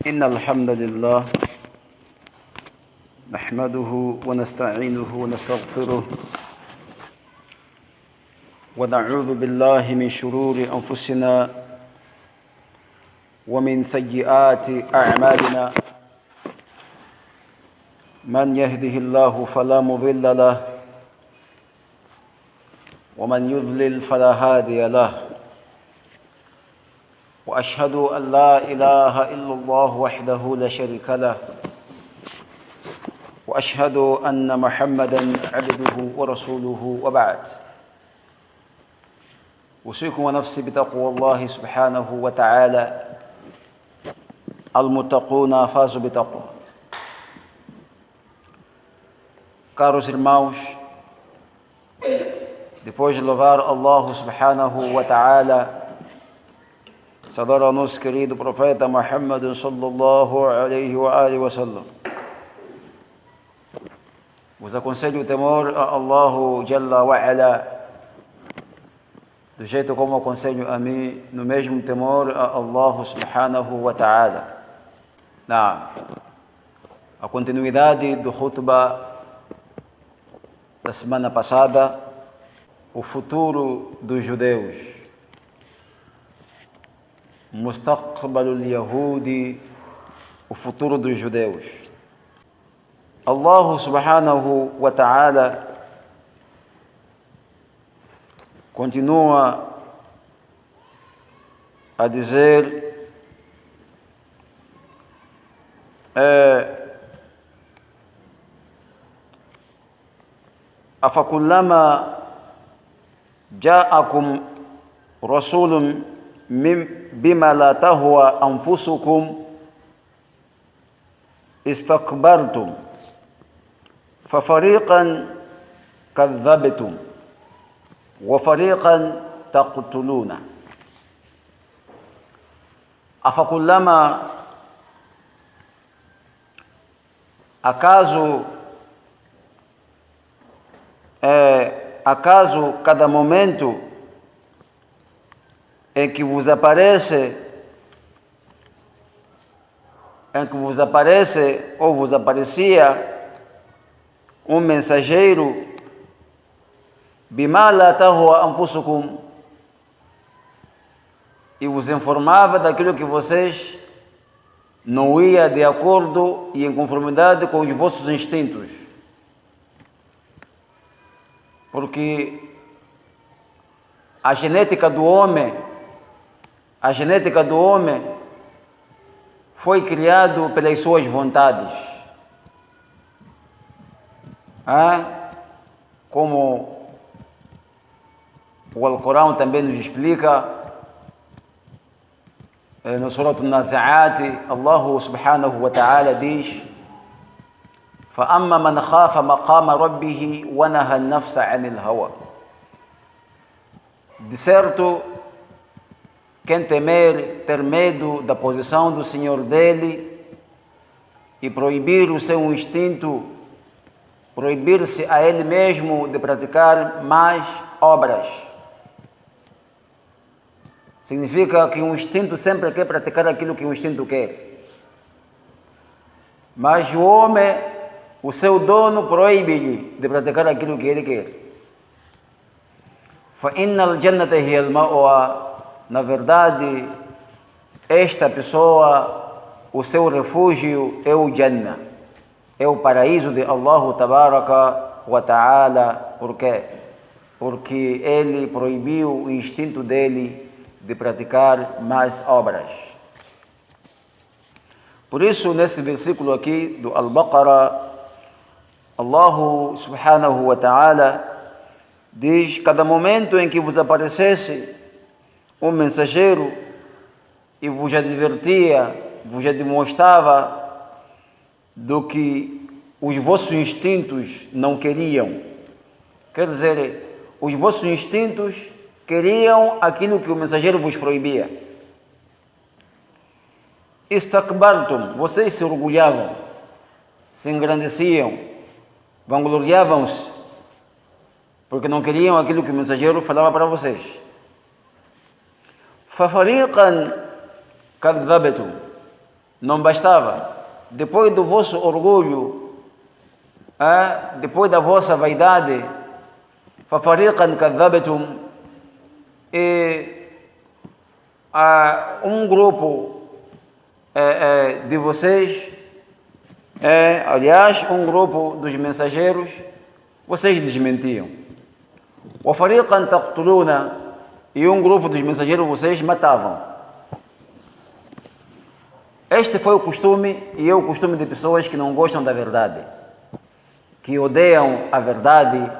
إن الحمد لله نحمده ونستعينه ونستغفره ونعوذ بالله من شرور أنفسنا ومن سيئات أعمالنا من يهده الله فلا مضل له ومن يضلل فلا هادي له وأشهد أن لا إله إلا الله وحده لا شريك له وأشهد أن محمدا عبده ورسوله وبعد أوصيكم ونفسي بتقوى الله سبحانه وتعالى المتقون فازوا بتقوى. Caros irmãos, depois de louvar Allah subhanahu wa ta'ala, saudar ao nosso querido profeta Muhammad sallallahu alaihi wa sallam, vos aconselho o temor a Allah Jalla wa Ala, do jeito como aconselho a mim, no mesmo temor a Allah subhanahu wa ta'ala. A continuidade do khutbah da semana passada, o futuro dos judeus, Mustaqbalul Yahudi, o futuro dos judeus. Allah subhanahu wa ta'ala continua a dizer أفكلما جاءكم رسول بما لا تهوى أنفسكم استكبرتم ففريقا كذبتم وفريقا تقتلون. أفكلما acaso cada momento em que vos aparece ou vos aparecia um mensageiro, bima la tahwa anfusukum, e vos informava daquilo que vocês não ia de acordo e em conformidade com os vossos instintos. Porque a genética do homem foi criado pelas suas vontades. Como o Alcorão também nos explica, no Surat An-Nazi'at, Allah subhanahu wa ta'ala diz: فأما من خاف مقام ربه ونهى النفس عن الهوى. De certo, quem ter medo da posição do Senhor dele e proibir o seu instinto, proibir-se a ele mesmo de praticar más obras. Significa que um instinto sempre quer praticar aquilo que o instinto quer. Mas o homem, o seu dono, proíbe-lhe de praticar aquilo que ele quer. فَإِنَّ الْجَنَّةَ هِيَ الْمَأْوَى. Na verdade, esta pessoa, o seu refúgio é o Jannah, é o paraíso de Allah Tabaraka wa Ta'ala. Por quê? Porque ele proibiu o instinto dele de praticar más obras. Por isso, nesse versículo aqui do Al-Baqarah, Allah subhanahu wa ta'ala diz: cada momento em que vos aparecesse um mensageiro e vos advertia, vos demonstrava do que os vossos instintos não queriam. Quer dizer, os vossos instintos queriam aquilo que o mensageiro vos proibia. Istakbartum, vocês se orgulhavam, se engrandeciam, vangloriavam-se, porque não queriam aquilo que o mensageiro falava para vocês. فَفَرِيقًا كَذَّبْتُمْ. Não bastava. Depois do vosso orgulho, depois da vossa vaidade, فَفَرِيقًا كَذَّبْتُمْ, e um grupo de vocês, aliás, um grupo dos mensageiros, vocês desmentiam. وَفَرِيقًا تَقْتُلُونَ, e um grupo dos mensageiros vocês matavam. Este foi o costume, e é o costume de pessoas que não gostam da verdade, que odeiam a verdade,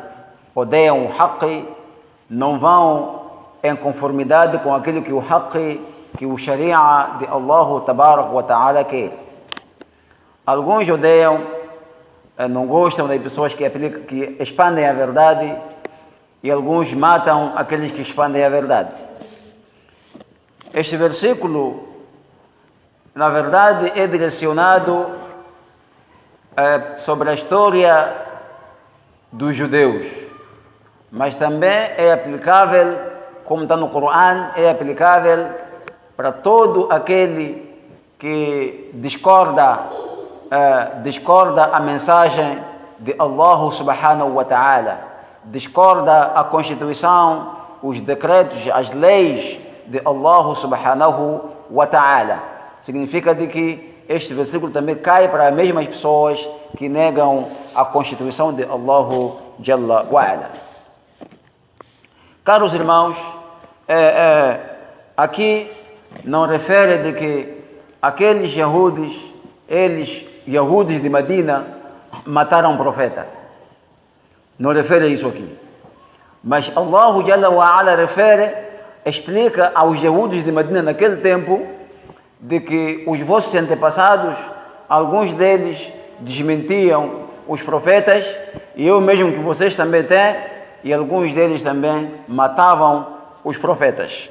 odeiam o haqq, não vão em conformidade com aquilo que o haqq, que o sharia de Allah Tabarak wa Ta'ala quer. Alguns odeiam, não gostam das pessoas que expandem a verdade, e alguns matam aqueles que expandem a verdade. Este versículo, na verdade, é direcionado sobre a história dos judeus, mas também é aplicável, como está no Corão, é aplicável para todo aquele que discorda a mensagem de Allah Subhanahu wa Ta'ala, discorda a Constituição, os decretos, as leis de Allah Subhanahu wa Ta'ala. Significa de que este versículo também cai para as mesmas pessoas que negam a Constituição de Allah Jalla wa Ala. Caros irmãos, aqui não refere de que aqueles Yahudis, Yahudis de Medina, mataram o profeta. Não refere isso aqui. Mas Allah Jalla wa Ala explica aos Yahudis de Medina naquele tempo de que os vossos antepassados, alguns deles desmentiam os profetas, e eu mesmo que vocês também têm, e alguns deles também matavam os profetas.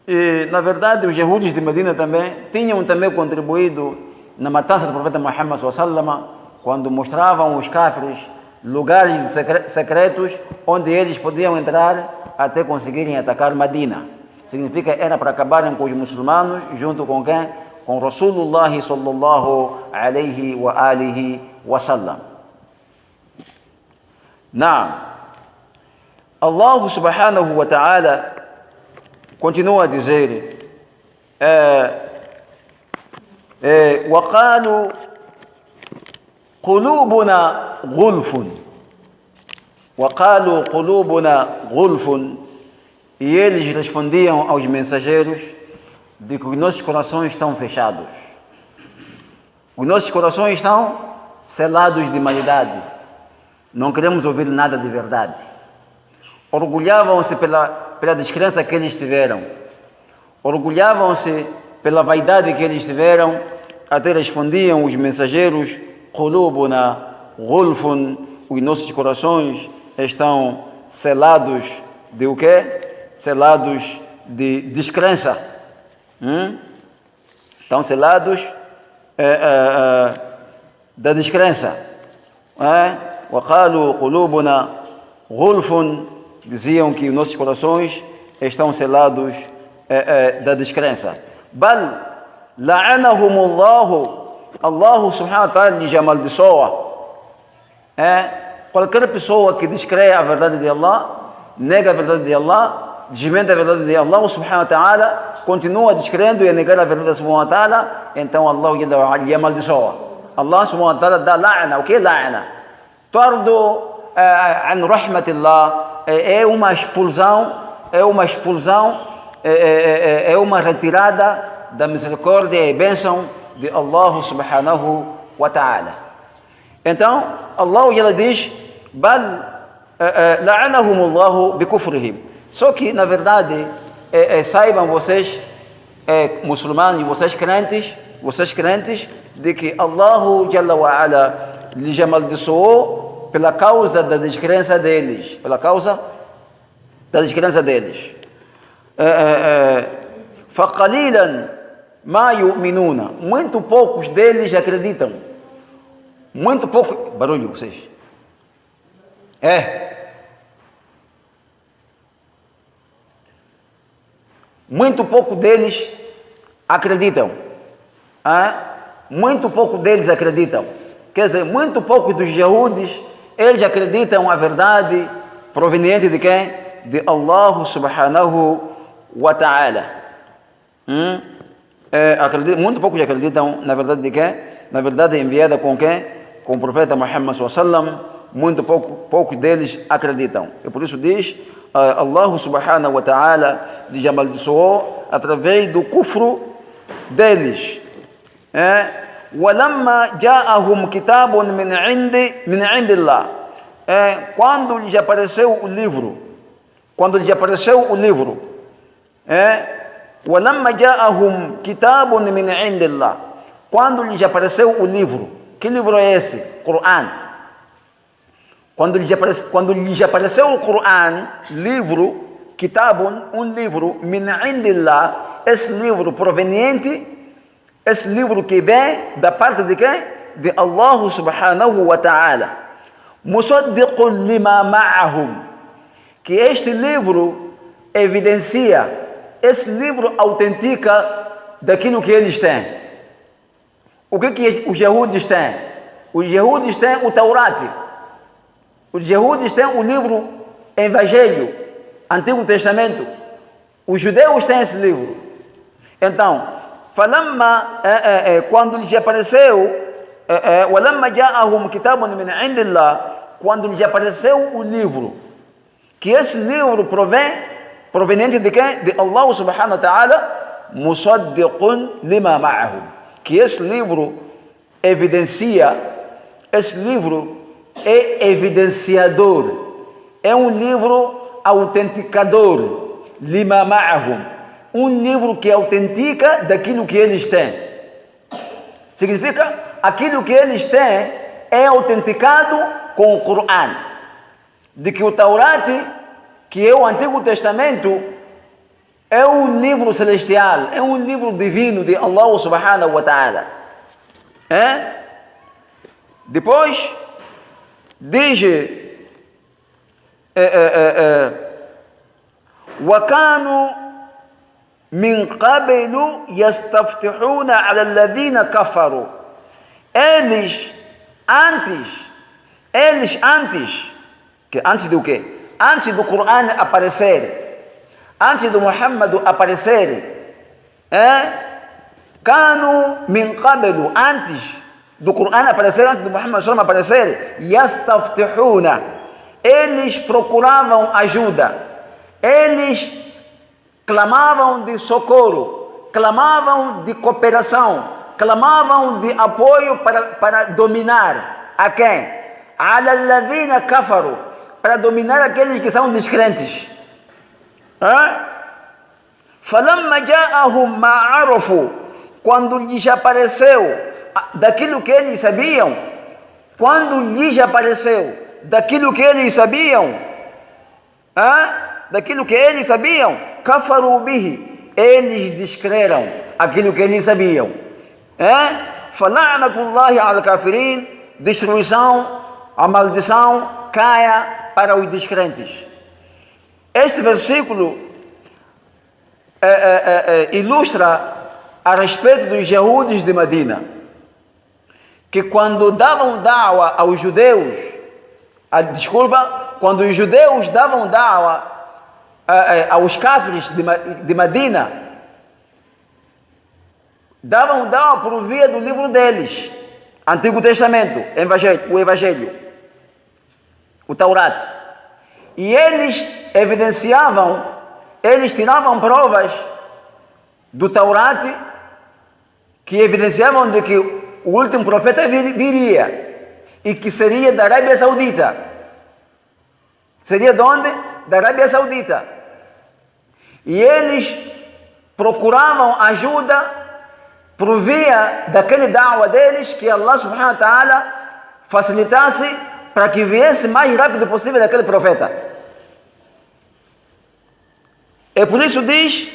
E, na verdade, os Yahudis de Medina também tinham contribuído na matança do profeta Muhammad SAW, quando mostravam os kafirs lugares secretos onde eles podiam entrar até conseguirem atacar Medina. Significa era para acabarem com os muçulmanos, junto com quem? Com Rasulullah sallallahu alaihi wa alihi wa sallam. Allah subhanahu wa ta'ala continua a dizer: وَقَالُوا قُلُوبُنَا غُلْفٌ, وَقَالُوا قُلُوبُنَا غُلْفٌ, e eles respondiam aos mensageiros de que os nossos corações estão fechados. Os nossos corações estão selados de maldade. Não queremos ouvir nada de verdade. Orgulhavam-se pela descrença que eles tiveram. Orgulhavam-se pela vaidade que eles tiveram. Até respondiam os mensageiros: قُلُوبُنَا غُلْفٌ, os nossos corações estão selados de o quê? Selados de descrença. Estão selados da descrença. وَقَالُوا قُلُوبُنَا غُلْفٌ, diziam que os nossos corações estão selados da descrença. بَلْ لَعَنَهُمُ اللَّهُ, Allah subhanahu wa ta'ala lhes amaldiçoa. Qualquer pessoa que descrê a verdade de Allah, nega a verdade de Allah, desmente a verdade de Allah subhanahu wa ta'ala, continua descrendo e a negar a verdade subhanahu wa ta'ala, então Allah lhe amaldiçoa. Allah subhanahu wa ta'ala dá la'na. O que é la'na? Tardo an rahmatillah, é uma expulsão, é uma retirada da misericórdia e bênção de Allah subhanahu wa ta'ala. Então, Allah diz: bal la'anahum Allah bikufrihim. Só que, na verdade, saibam vocês, muçulmanos, vocês crentes, de que Allah Jalla wa Ala lhes amaldiçoou pela causa da descrença deles. فَقَلِيلًا مَا يُؤْمِنُونَ, muito poucos deles acreditam. Muito pouco. Barulho, vocês. Muito pouco deles acreditam. Muito pouco deles acreditam. Quer dizer, muito pouco dos Yehudis, eles acreditam a verdade proveniente de quem? De Allah subhanahu wa ta'ala. Muito poucos acreditam na verdade de quem? Na verdade enviada com quem? Com o profeta Muhammad sallallahu alaihi wasallam. Muito poucos deles acreditam. E por isso diz, Allah subhanahu wa ta'ala lhes amaldiçoou através do kufru deles. وَلَمَّا جَاءَهُمْ كِتَابٌ مِنْ عِنْدِ اللَّهِ. Quando lhes apareceu o livro, وَلَمَّا جَاءَهُمْ كِتَابٌ مِنْ عِنْدِ اللَّهِ. Quando lhes apareceu o livro, que livro é esse? Coran. Quando lhes apareceu o Coran, livro, kitabun, um livro, min indillah, esse livro proveniente, esse livro que vem da parte de quem? De Allah subhanahu wa ta'ala. Musaddiqun lima ma'ahum. Que este livro evidencia, esse livro autentica daquilo que eles têm. O que os Yehudis têm? Os Yehudis têm o Taurat. Os Yehudis têm o livro Evangelho, Antigo Testamento. Os judeus têm esse livro. Então, quando lhes apareceu, quando lhes apareceu o livro, que esse livro proveniente de quem? De Allah subhanahu wa ta'ala, musaddiqun lima ma'ahum. Que esse livro evidencia, esse livro é evidenciador, é um livro autenticador, lima ma'ahum, um livro que autentica daquilo que eles têm. Significa, aquilo que eles têm é autenticado com o Coran, de que o Taurat, que é o Antigo Testamento, é um livro celestial, é um livro divino de Allah subhanahu wa ta'ala. Depois diz وَكَانُوا مِنْ قَبْلُ يَسْتَفْتِحُونَ عَلَى الَّذِينَ كَفَرُوا. Eles antes do quê? Antes do Coran aparecer, antes do Muhammad aparecer, كانوا من قبل, antes do Coran aparecer, antes do Muhammad sallam aparecer, yastaftihuna, eles procuravam ajuda, eles clamavam de socorro, clamavam de cooperação, clamavam de apoio para dominar a quem? Ala alladhina kafaru, para dominar aqueles que são descrentes. Falamma ja'ahum ma arafu, quando lhes apareceu daquilo que eles sabiam, quando lhes apareceu daquilo que eles sabiam, kafaru bihi, eles descreram aquilo que eles sabiam. Fala'natullahi al kafirin, destruição, a maldição caia para os descrentes. Este versículo ilustra a respeito dos Yehudis de Medina, que quando davam da'wa aos judeus, quando os judeus davam da'wa aos kafirs de Medina, davam da'wa por via do livro deles, Antigo Testamento, o Evangelho, o Taurat. E eles evidenciavam, eles tiravam provas do Taurat que evidenciavam de que o último profeta viria e que seria da Arábia Saudita. Seria de onde? Da Arábia Saudita. E eles procuravam ajuda por via daquele da'wa deles, que Allah subhanahu wa ta'ala facilitasse para que viesse mais rápido possível daquele profeta. E por isso diz,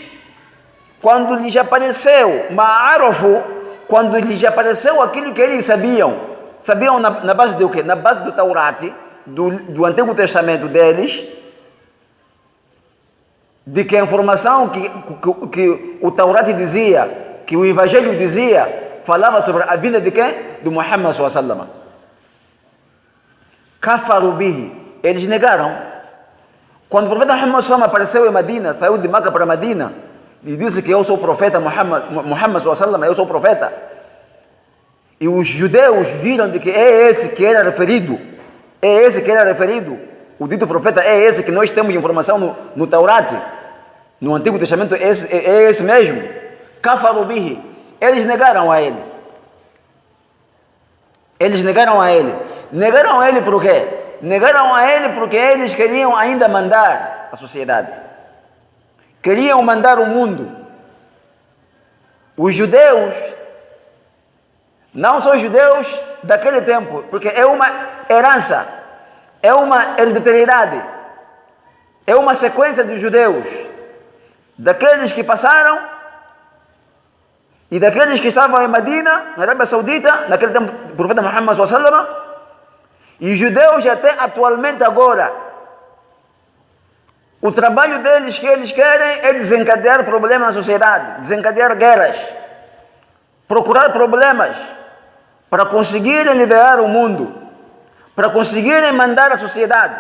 quando lhes apareceu ma'arafu, quando lhes apareceu aquilo que eles sabiam na base do quê? Na base do Taurat, do Antigo Testamento deles, de que a informação que o Taurat dizia, que o Evangelho dizia, falava sobre a vinda de quem? Do Muhammad sallallahu alaihi wasallam. Kafaru bihi, eles negaram. Quando o profeta Muhammad sallallahu alaihi wasallam apareceu em Medina, saiu de Meca para Medina e disse que eu sou o profeta Muhammad sallallahu alaihi wasallam, eu sou o profeta. E os judeus viram de que é esse que era referido, o dito profeta é esse que nós temos informação no Taurat, no Antigo Testamento, é esse mesmo. Kafaru bihi, eles negaram a ele. Negaram a ele por quê? Negaram a ele porque eles queriam ainda mandar a sociedade. Queriam mandar o mundo. Os judeus, não são judeus daquele tempo, porque é uma herança, é uma hereditariedade, é uma sequência de judeus, daqueles que passaram e daqueles que estavam em Medina, na Arábia Saudita, naquele tempo do profeta Muhammad sallallahu alaihi wasallam, e os judeus até atualmente agora. O trabalho deles que eles querem é desencadear problemas na sociedade, desencadear guerras, procurar problemas para conseguirem liderar o mundo, para conseguirem mandar a sociedade.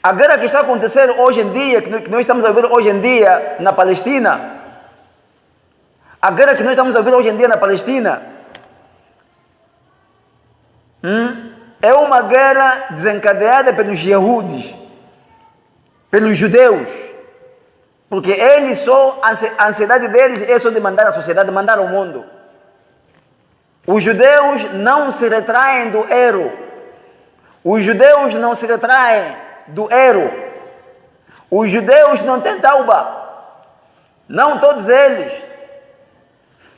A guerra que está acontecendo hoje em dia, que nós estamos a ver hoje em dia na Palestina, é uma guerra desencadeada pelos Yehudis, pelos judeus, porque eles só, a ansiedade deles é só de mandar a sociedade, mandar o mundo. Os judeus não se retraem do erro. Os judeus não se retraem do erro. Os judeus não têm tauba. Não todos eles.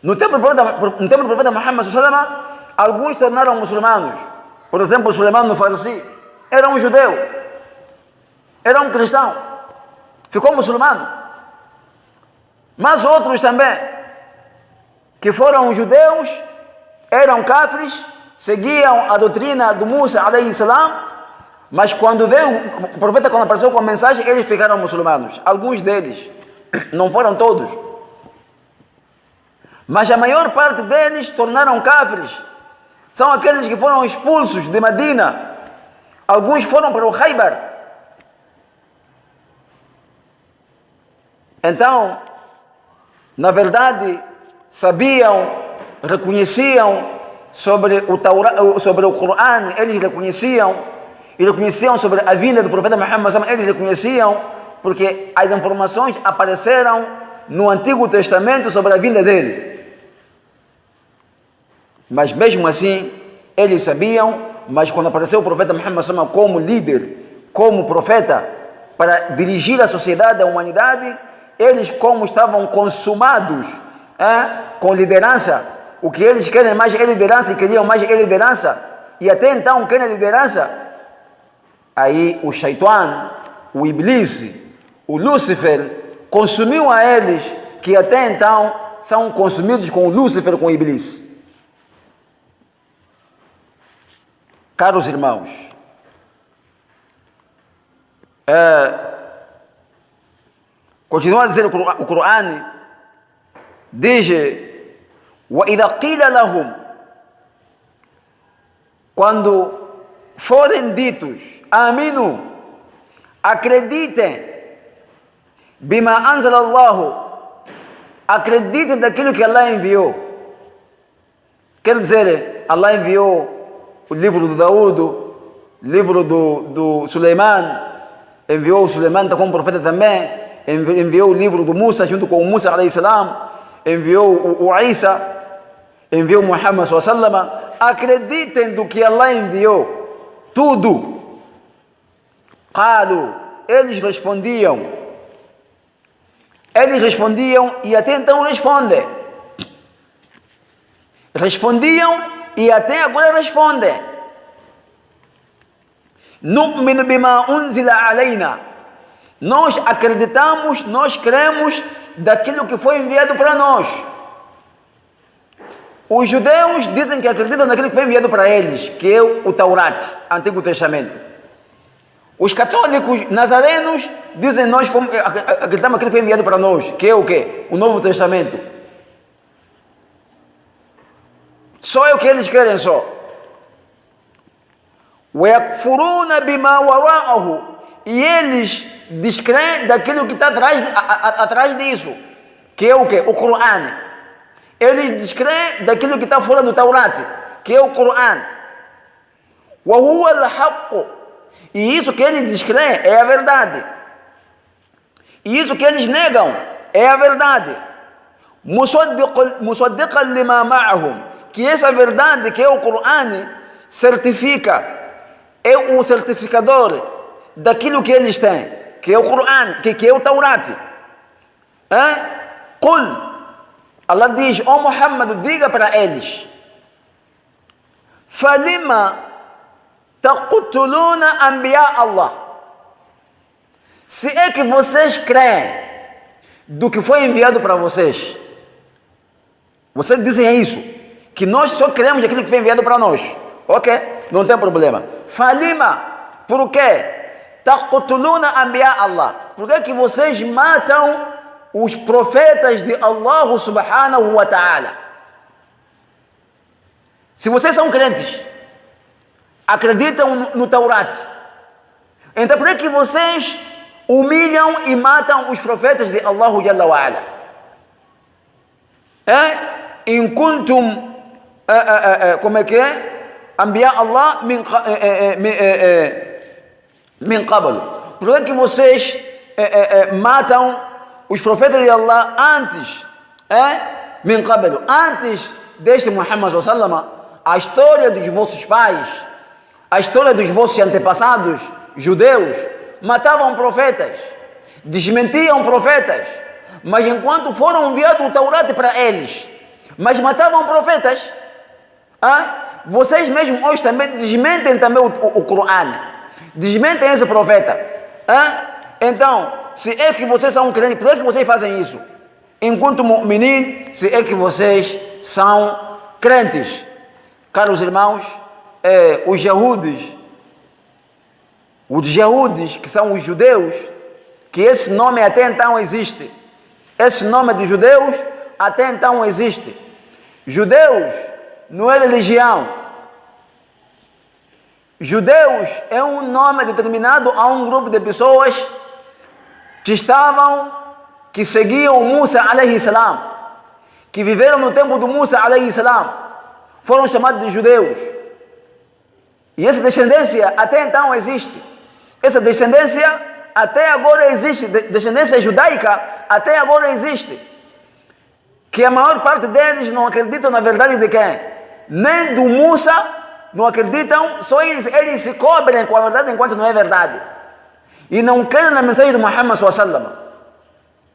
No tempo do profeta Muhammad sallallahu alaihi wasallam, alguns tornaram muçulmanos. Por exemplo, Suleiman no Farsi era um judeu, era um cristão, ficou muçulmano. Mas outros também, que foram judeus, eram cáfires, seguiam a doutrina do Musa alayhi salam, mas quando veio o profeta, quando apareceu com a mensagem, eles ficaram muçulmanos. Alguns deles, não foram todos, mas a maior parte deles tornaram cáfires. São aqueles que foram expulsos de Medina. Alguns foram para o Khaybar. Então, na verdade, sabiam, reconheciam sobre o Taurá, sobre o Corão, eles reconheciam, e reconheciam sobre a vinda do profeta Muhammad, eles reconheciam, porque as informações apareceram no Antigo Testamento sobre a vinda dele. Mas mesmo assim, eles sabiam, mas quando apareceu o profeta Muhammad como líder, como profeta, para dirigir a sociedade, a humanidade, eles como estavam consumados com liderança, o que eles querem mais é liderança e queriam mais é liderança, e até então querem liderança, aí o Shaitan, o Iblis, o Lúcifer, consumiu a eles, que até então são consumidos com o Lúcifer, com o Iblis. Caros irmãos, continua a dizer o Corão, diz: وَإِذَا قِيلَ لَهُمْ, quando forem ditos, aminu, acreditem, bima anzala Allahu, acreditem daquilo que Allah enviou. Quer dizer, Allah enviou o livro do Daúdo, livro do Suleiman, enviou o Suleiman como profeta também, enviou o livro do Musa junto com o Musa alayhi salam, enviou o Isa, enviou Muhammad sallallahu alaihi wasallam. Acreditem do que Allah enviou, tudo. Qalu, eles respondiam e até então respondiam e até agora respondem: nu'minu bima unzila alayna, nós acreditamos, nós cremos daquilo que foi enviado para nós. Os judeus dizem que acreditam naquilo que foi enviado para eles, que é o Taurat, Antigo Testamento. Os católicos nazarenos dizem: nós acreditamos naquilo que foi enviado para nós, que é o quê? O Novo Testamento. Só é o que eles querem só. وَيَكْفُرُونَ بِمَا وَرَاءَهُ. E eles descreem daquilo que está atrás disso. Que é o quê? O Corão. Eles descreem daquilo que está fora do Taurat, que é o Corão. وَهُوَ الْحَقُّ. E isso que eles descreem é a verdade. E isso que eles negam é a verdade. مُصَدِّقًا لِمَا مَعَهُمْ. Que essa verdade, que é o Corão, certifica, é o certificador daquilo que eles têm, que é o Corão, que é o Taurat. Qul, Allah diz, ó Muhammad, diga para eles: فَلِمَا تَقْتُلُونَ أَنْبِيَاءَ Allah. Se é que vocês creem do que foi enviado para vocês, vocês dizem isso, que nós só cremos daquilo que foi enviado para nós. Ok? Não tem problema. Falima, por quê? Taqtuluna anbiya Allah. Por que vocês matam os profetas de Allah subhanahu wa ta'ala? Se vocês são crentes, acreditam no Taurat, então por que vocês humilham e matam os profetas de Allah jalla wa ala? In kuntum, como é que é? Anbiya Allah min qabl. Por que vocês matam os profetas de Allah antes? Min qabl. Antes deste Muhammad sallallahu alaihi wasallam, a história dos vossos pais, a história dos vossos antepassados judeus, matavam profetas, desmentiam profetas, mas enquanto foram enviados o Taurat para eles, mas matavam profetas. Vocês mesmos hoje também desmentem também o Corão, desmentem esse profeta. Então, se é que vocês são crentes, por que vocês fazem isso? Enquanto mu'minin, se é que vocês são crentes. Caros irmãos, os Yehudis, que são os judeus, que esse nome até então existe. Esse nome de judeus até então existe. Judeus não é religião. Judeus é um nome determinado a um grupo de pessoas que seguiam Musa alayhi salam, que viveram no tempo do Musa alayhi salam, foram chamados de judeus. E essa descendência até então existe. Essa descendência até agora existe. Descendência judaica até agora existe. Que a maior parte deles não acreditam na verdade de quem? Nem do Musa, não acreditam, só eles se cobrem com a verdade enquanto não é verdade. E não creem na mensagem de Muhammad sallallahu alaihi wasallam.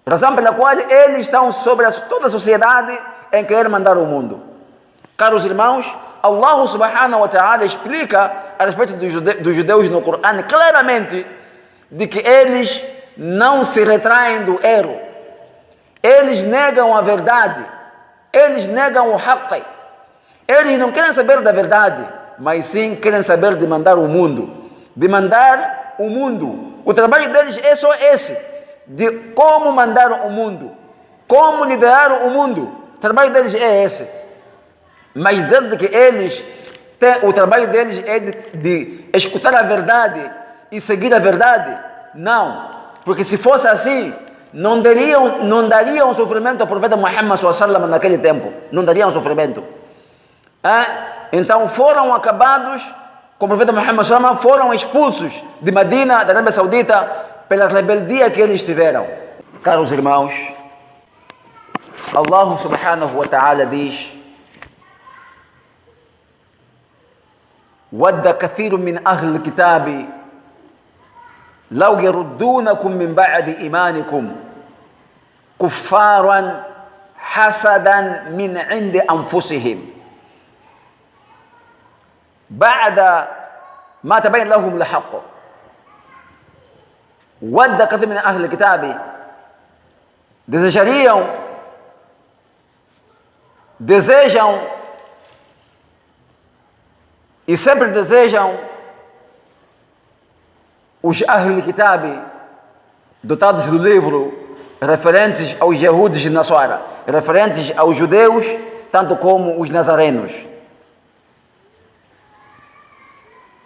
Razão pela qual eles estão sobre toda a sociedade em querer mandar o mundo. Caros irmãos, Allah subhanahu wa ta'ala explica a respeito dos judeus no Corão claramente de que eles não se retraem do erro. Eles negam a verdade. Eles negam o haqq. Eles não querem saber da verdade, mas sim querem saber de mandar o mundo. De mandar o mundo. O trabalho deles é só esse. De como mandar o mundo. Como liderar o mundo. O trabalho deles é esse. Mas desde que eles, o trabalho deles é de escutar a verdade e seguir a verdade, não. Porque se fosse assim, não dariam sofrimento ao profeta Muhammad sallallahu alaihi wasallam naquele tempo. Não dariam sofrimento. Então foram acabados com o profeta Muhammad sallallahu alaihi wasallam, foram expulsos de Medina, da Arábia Saudita, pela rebeldia que eles tiveram. Caros irmãos, Allah subhanahu wa ta'ala diz: وَدَّ كَثِيرٌ مِّنْ أَهْلِ الْكِتَابِ لَوْ يَرُدُّونَكُمْ مِنْ بَعْدِ إِيمَانِكُمْ كُفَّارًا حَسَدًا مِنْ عِنْدِ أَنفُسِهِمْ بعد ما تبين لهم الحق. وَدَّ كَثِيرٌ مِّنْ أَهْلِ الْكِتَابِ desejam e sempre desejam os Ahl Kitab, dotados do livro, referentes aos Yehudis e Nasara, referentes aos judeus, tanto como os nazarenos.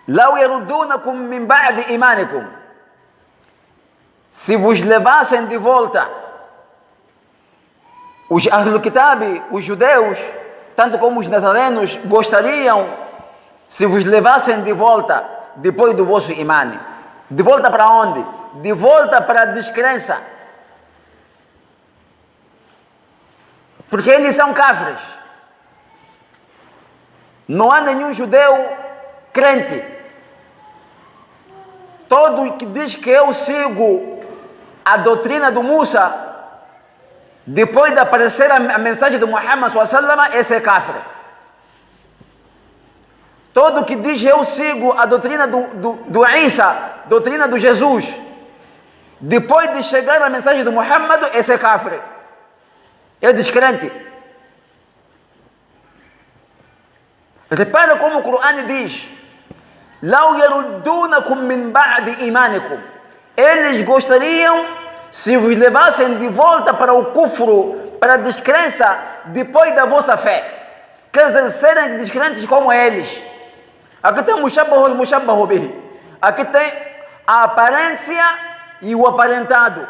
لو يردونكم من بعد إيمانكم, se vos levassem de volta, os Ahlul Kitab, os judeus, tanto como os nazarenos, gostariam se vos levassem de volta depois do vosso imã. De volta para onde? De volta para a descrença. Porque eles são cáfiros. Não há nenhum judeu crente. Todo que diz que eu sigo a doutrina do Musa, depois de aparecer a mensagem do Muhammad sallallahu, esse é cáfir. Todo que diz eu sigo a doutrina do Isa, doutrina do Jesus, depois de chegar a mensagem do Muhammad, esse é cáfir. É descrente. Repara como o Corão diz: "Lau yaruddunakum min ba'di imanikum." Eles gostariam se vos levassem de volta para o kufru, para a descrença, depois da vossa fé. Quer dizer, serem descrentes como eles. Aqui tem o mushabbahu bihi. Aqui tem a aparência e o aparentado.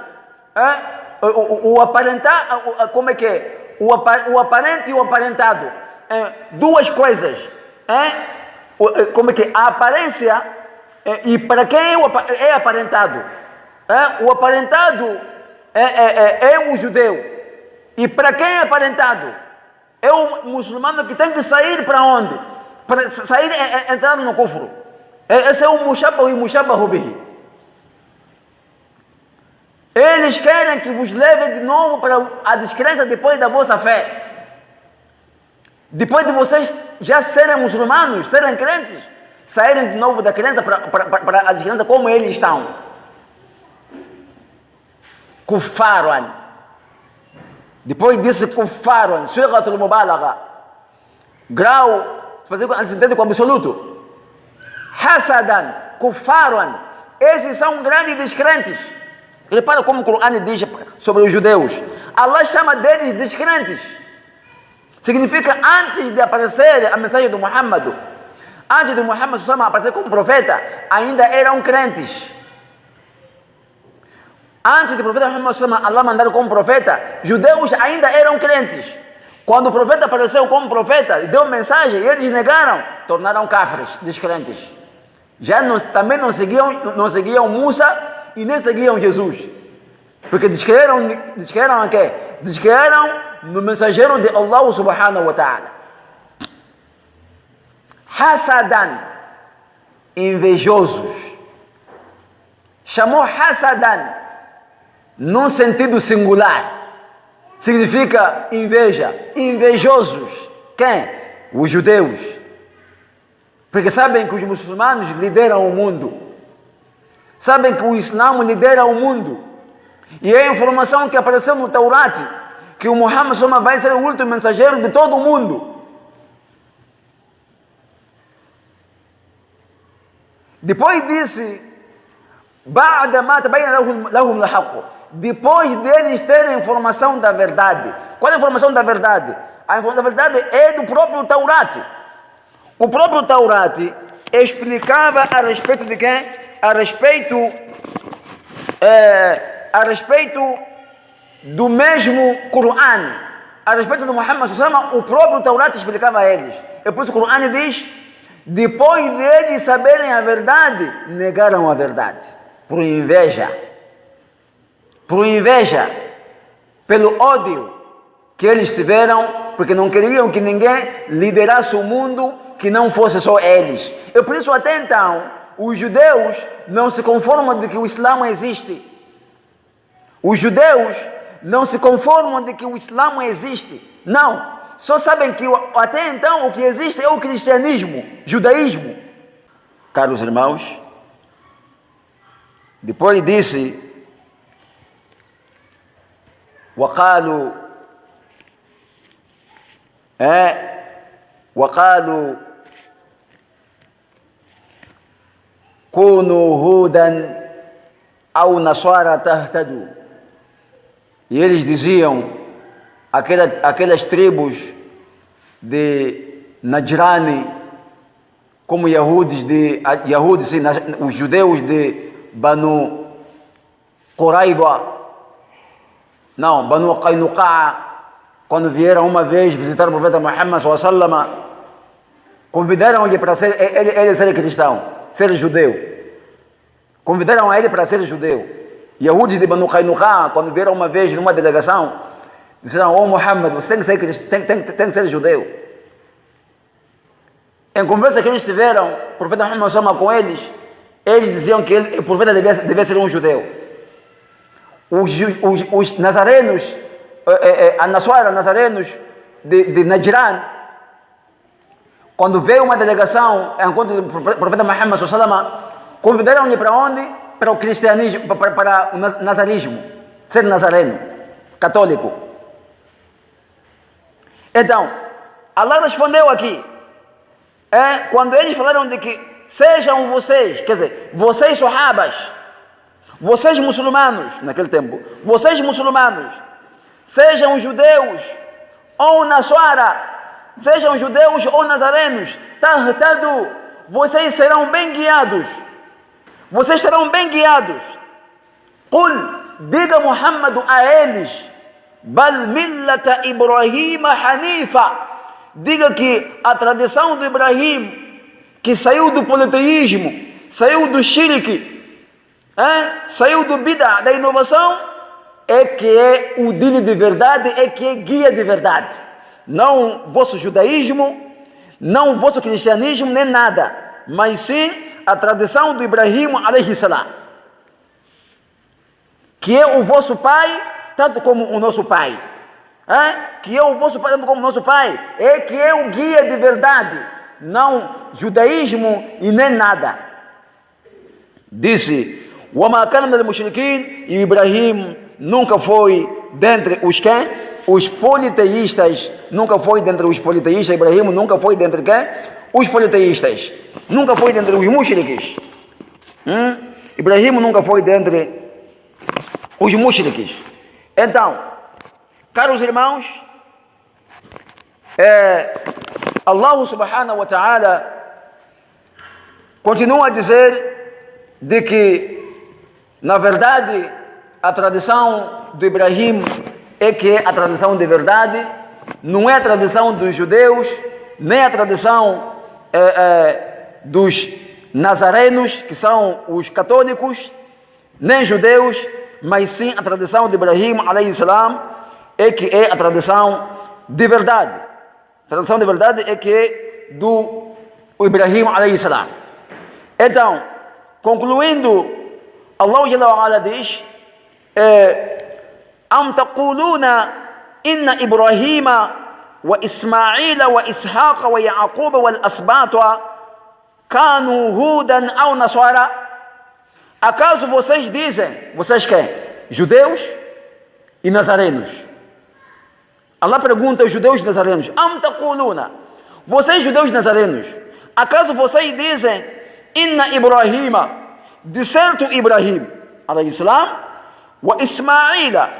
O aparentado, como é que é? O aparente e o aparentado. Duas coisas. Como é que é? A aparência, e para quem é aparentado? O aparentado é um judeu. E para quem é aparentado? É um muçulmano que tem que sair para onde? Para sair e entrar no kufru. Esse é o mushabbahu e mushabbahu bihi. Eles querem que vos levem de novo para a descrença depois da vossa fé. Depois de vocês já serem muçulmanos, serem crentes, saírem de novo da crença para a descrença como eles estão. Kuffaran. Depois disse kuffaran, sighatul mubalagha. Grau, fazer entende com absoluto. Hasadan, kuffaran. Esses são grandes descrentes. Repara como o Corão diz sobre os judeus. Allah chama deles descrentes. Significa, antes de aparecer a mensagem do Muhammad, antes de Muhammad aparecer como profeta, ainda eram crentes. Antes do profeta Muhammad, Allah mandar como profeta, judeus ainda eram crentes. Quando o profeta apareceu como profeta e deu mensagem, eles negaram, tornaram cáfiros, descrentes. Já também não seguiam Musa e nem seguiam Jesus. Porque descreram a quê? Descreram no mensageiro de Allah subhanahu wa ta'ala. Hasadan, invejosos. Chamou hasadan num sentido singular. Significa inveja. Invejosos. Quem? Os judeus. Porque sabem que os muçulmanos lideram o mundo. Sabem que o Islã lidera o mundo. E é a informação que apareceu no Taurat, que o Muhammad vai ser o último mensageiro de todo o mundo. Depois disse, depois deles terem a informação da verdade. Qual é a informação da verdade? A informação da verdade é do próprio Taurat. O próprio Taurat explicava a respeito de quem? A respeito do mesmo Corão, a respeito do Muhammad, o próprio Taurat explicava a eles. É por isso que o Corão diz: depois de eles saberem a verdade, negaram a verdade. Por inveja, pelo ódio que eles tiveram, porque não queriam que ninguém liderasse o mundo que não fosse só eles. É por isso, até então, os judeus não se conformam de que o Islã existe. Os judeus não se conformam de que o Islã existe. Não. Só sabem que até então o que existe é o cristianismo, judaísmo. Caros irmãos, depois disse: وقالوا كونوا هودا أو نصارى تهتدوا. E eles diziam, aquelas tribos de Najrani, como Yahudis, os judeus de Banu Quraiba, não, Banu Qaynuqa, quando vieram uma vez visitar o profeta Muhammad SAW, convidaram-lhe para ele ser cristão, ser judeu. Convidaram a ele para ser judeu. Yahudis de Banu Qaynuqa, quando vieram uma vez numa delegação, disseram: "Oh Muhammad, você tem que ser judeu." Em conversa que eles tiveram, o profeta Muhammad SAW com eles diziam que o profeta devia ser um judeu. Os nazarenos, a Nasara, nazarenos de Najran, quando veio uma delegação em encontro do profeta Muhammad SAW, convidaram-lhe para onde? Para o cristianismo, para o nazarismo, ser nazareno, católico. Então, Allah respondeu aqui, quando eles falaram de que sejam vocês, quer dizer, vocês sahabas, vocês muçulmanos, naquele tempo, vocês muçulmanos, sejam judeus ou nasara, sejam judeus ou nazarenos, tahtadu, vocês serão bem guiados. Vocês serão bem guiados. Qul, diga Muhammad a eles, bal millata Ibrahima hanifa, diga que a tradição de Ibrahim, que saiu do politeísmo, saiu do shirk, saiu do bid'a, da inovação, é que é o dini de verdade, é que é guia de verdade. Não vosso judaísmo, não vosso cristianismo, nem nada, mas sim a tradição do Ibrahim alayhi salam, que é o vosso pai, tanto como o nosso pai. Que é o vosso pai, tanto como o nosso pai, é que é o guia de verdade, não judaísmo e nem nada. Disse: وَمَا كَانَ مِنَ الْمُشْرِكِينَ, e Ibrahim nunca foi dentre os quem? Os politeístas. Nunca foi dentre os politeístas. Ibrahim nunca foi dentre quem? Os politeístas. Nunca foi dentre os mushriks. Ibrahim nunca foi dentre os mushriks. Então, caros irmãos, Allah subhanahu wa ta'ala continua a dizer de que, na verdade, a tradição de Ibrahim é que é a tradição de verdade, não é a tradição dos judeus, nem a tradição dos nazarenos, que são os católicos, nem judeus, mas sim a tradição de Ibrahim alayhi salam é que é a tradição de verdade. A tradição de verdade é que é do Ibrahim alayhi salam. Então, concluindo, Allah Jalla wa Ala diz: Am taquluna inna Ibrahima wa Ismaila wa Ishaqa wa Yaquba wal asbata kanu hudan aw nasara? Acaso vocês dizem, vocês quem? Judeus e nazarenos. Allah pergunta aos judeus e nazarenos: Am taquluna, vocês judeus e nazarenos, acaso vocês dizem inna Ibrahima, de certo Ibrahim alayhi salam, wa Ismaila,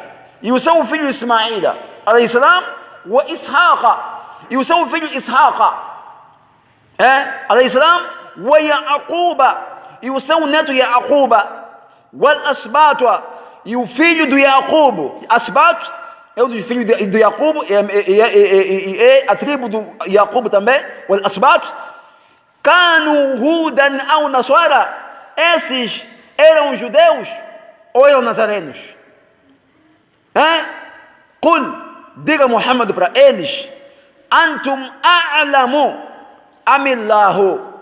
e o seu filho Ismaila alayhi salam, wa Ishaqa, e o seu filho Ishaqa alayhi salam, wa Yaquba, e o seu neto Yaquba, wal asbata, e o filho do Yaqubo. Asbat é o filho do Yaqubo, e a tribo do Yaqubo também. Wal asbat kanu hudan aw nasara, esses eram judeus ou eram nazarenos? Qul, diga Muhammad para eles: antum a'lamu amillahu,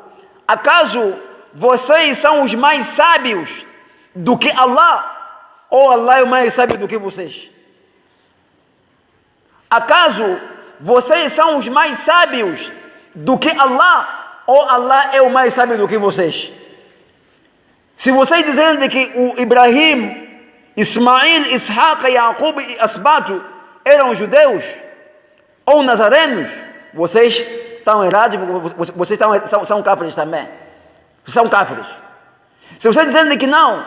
acaso vocês são os mais sábios do que Allah, ou Allah é o mais sábio do que vocês? Acaso vocês são os mais sábios do que Allah, ou Allah é o mais sábio do que vocês? Se vocês dizem que o Ibrahim, Ismail, Ishaqa, Yaquba e Asbato eram judeus ou nazarenos, vocês estão errados, vocês são cáfiros também. São cáfiros. Se vocês dizem que não,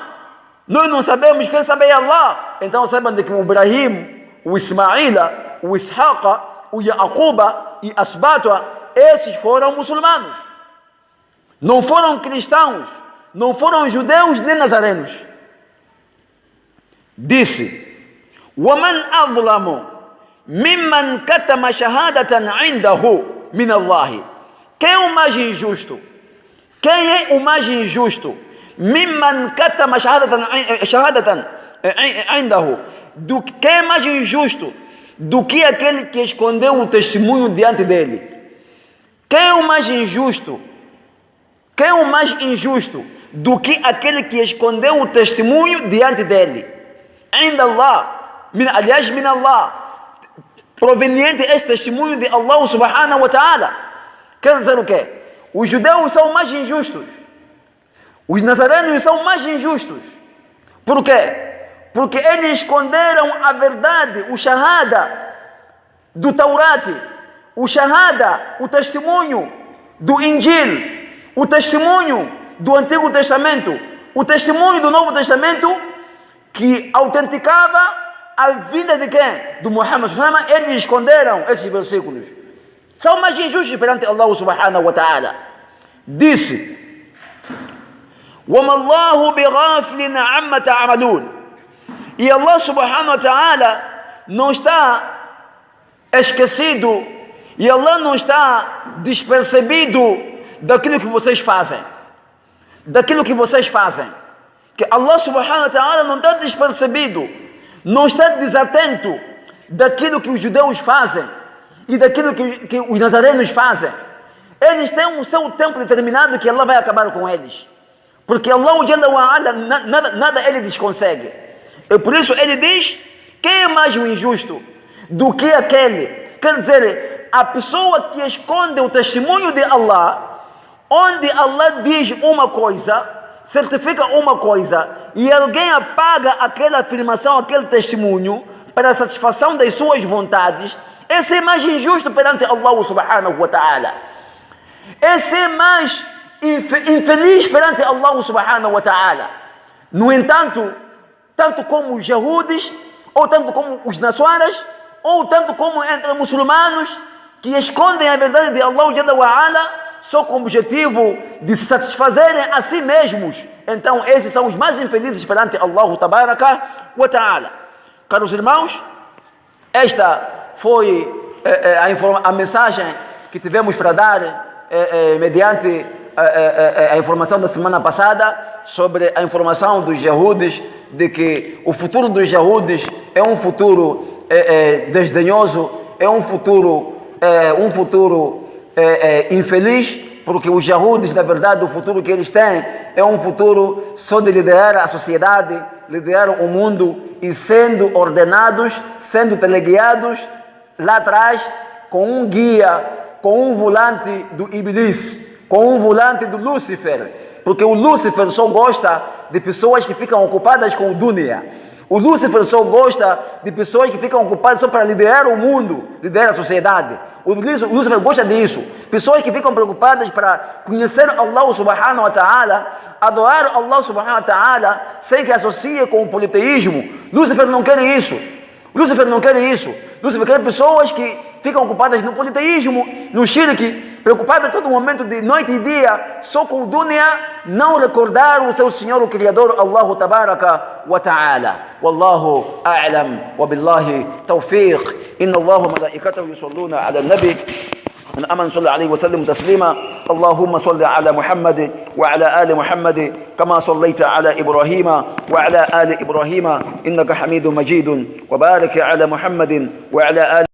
nós não sabemos, quem sabe é Allah, então saibam de que o Ibrahim, o Ismaila, o Ishaqa, o Yaquba e Asbata, esses foram muçulmanos. não foram cristãos, não foram judeus nem nazarenos. Disse: وَمَنْ أَظْلَمُ مِمَّنْ كَتَمَ شَهَادَةً عِنْدَهُ مِنَ اللَّهِ. Quem é o mais injusto? Quem é o mais injusto? مِمَّنْ كَتَمَ شَهَادَةً عِنْدَهُ. Quem é mais injusto do que aquele que escondeu o testemunho diante dele? Quem é o mais injusto? Quem é o mais injusto do que aquele que escondeu o testemunho diante dele? Ainda Allah, aliás, min Allah, proveniente este testemunho de Allah subhanahu wa ta'ala. Quer dizer o quê? Os judeus são mais injustos, os nazarenos são mais injustos. Por quê? Porque eles esconderam a verdade, o shahada do Taurat, o shahada, o testemunho do Injil, o testemunho do Antigo Testamento, o testemunho do Novo Testamento, que autenticava a vida de quem? Do Muhammad. Eles esconderam esses versículos. São mais injustos perante Allah subhanahu wa ta'ala. Disse: وَمَا اللَّهُ بِغَافِلٍ عَمَّا تَعْمَلُونَ. E Allah subhanahu wa ta'ala não está esquecido, e Allah não está despercebido daquilo que vocês fazem. Daquilo que vocês fazem. Que Allah subhanahu wa ta'ala não está despercebido, não está desatento daquilo que os judeus fazem e daquilo que os nazarenos fazem. Eles têm o seu tempo determinado que Allah vai acabar com eles. Porque Allah Jalla wa Ala, nada ele desconsegue. E por isso ele diz: quem é mais o injusto do que aquele? Quer dizer, a pessoa que esconde o testemunho de Allah, onde Allah diz uma coisa, certifica uma coisa, e alguém apaga aquela afirmação, aquele testemunho, para a satisfação das suas vontades, esse é mais injusto perante Allah subhanahu wa ta'ala. Esse é mais infeliz perante Allah subhanahu wa ta'ala. No entanto, tanto como os Yahudes, ou tanto como os Nassaras, ou tanto como entre os muçulmanos, que escondem a verdade de Allah Jalla wa Ala, só com o objetivo de se satisfazerem a si mesmos. Então esses são os mais infelizes perante Allah Tabaraka wa Ta'ala. Caros irmãos, esta foi a mensagem que tivemos para dar mediante a informação da semana passada sobre a informação dos Yahudes, de que o futuro dos Yahudes é um futuro desdenhoso, é um futuro infeliz, porque os Yahudes, na verdade, o futuro que eles têm é um futuro só de liderar a sociedade, liderar o mundo e sendo ordenados, sendo teleguiados lá atrás com um guia, com um volante do Iblis, com um volante do Lúcifer, porque o Lúcifer só gosta de pessoas que ficam ocupadas com o Dunya. O Lúcifer só gosta de pessoas que ficam ocupadas só para liderar o mundo, liderar a sociedade. O Lúcifer gosta disso. Pessoas que ficam preocupadas para conhecer Allah subhanahu wa ta'ala, adorar Allah subhanahu wa ta'ala, sem que associe com o politeísmo. Lúcifer não quer isso. Lúcifer não quer isso. Lúcifer quer pessoas que ficam ocupadas no politeísmo, no shirk, preocupadas a todo momento, de noite e dia, só com o dunya, não recordar o seu Senhor, o Criador, Allah Tabaraka wa Ta'ala. Wallahu a'lam wa billahi tawfiq. Inna Allahu malaikatahu yusalluna ala nabi. من أمن صلى عليه وسلم تسليما. اللهم صل على محمد وعلى آل محمد كما صليت على إبراهيم وعلى آل إبراهيم إنك حميد مجيد. وبارك على محمد وعلى آل